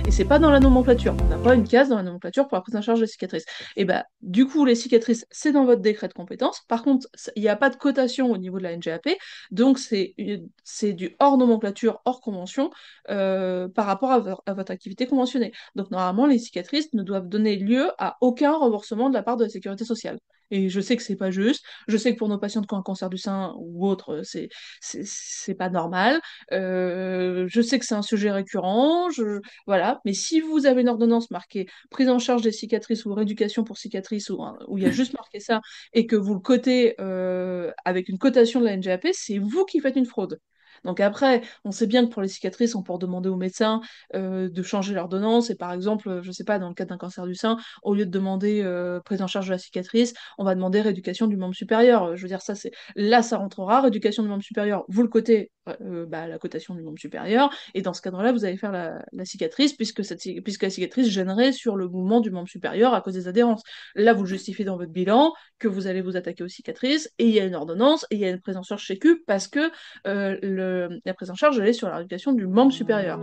Et c'est pas dans la nomenclature. On n'a pas une case dans la nomenclature pour la prise en charge des cicatrices. Et bah, du coup, les cicatrices, c'est dans votre décret de compétences. Par contre, il n'y a pas de cotation au niveau de la NGAP, donc c'est du hors nomenclature, hors convention, par rapport à votre activité conventionnée. Donc normalement, les cicatrices ne doivent donner lieu à aucun remboursement de la part de la sécurité sociale. Et je sais que c'est pas juste, je sais que pour nos patientes qui ont un cancer du sein ou autre, c'est pas normal. Je sais que c'est un sujet récurrent, voilà. Mais si vous avez une ordonnance marquée prise en charge des cicatrices ou rééducation pour cicatrices où il y a juste marqué ça et que vous le cotez avec une cotation de la NGAP, c'est vous qui faites une fraude. Donc après, on sait bien que pour les cicatrices, on peut demander au médecin de changer l'ordonnance. Et par exemple, je sais pas, dans le cas d'un cancer du sein, au lieu de demander prise en charge de la cicatrice, on va demander rééducation du membre supérieur. Je veux dire, ça, c'est là, ça rentrera. Rééducation du membre supérieur, vous le cotez, bah, la cotation du membre supérieur. Et dans ce cadre-là, vous allez faire la cicatrice, puisque la cicatrice gênerait sur le mouvement du membre supérieur à cause des adhérences. Là, vous le justifiez dans votre bilan que vous allez vous attaquer aux cicatrices, et il y a une ordonnance, et il y a une prise en charge sécu, parce que la prise en charge, elle est sur la rééducation du membre supérieur.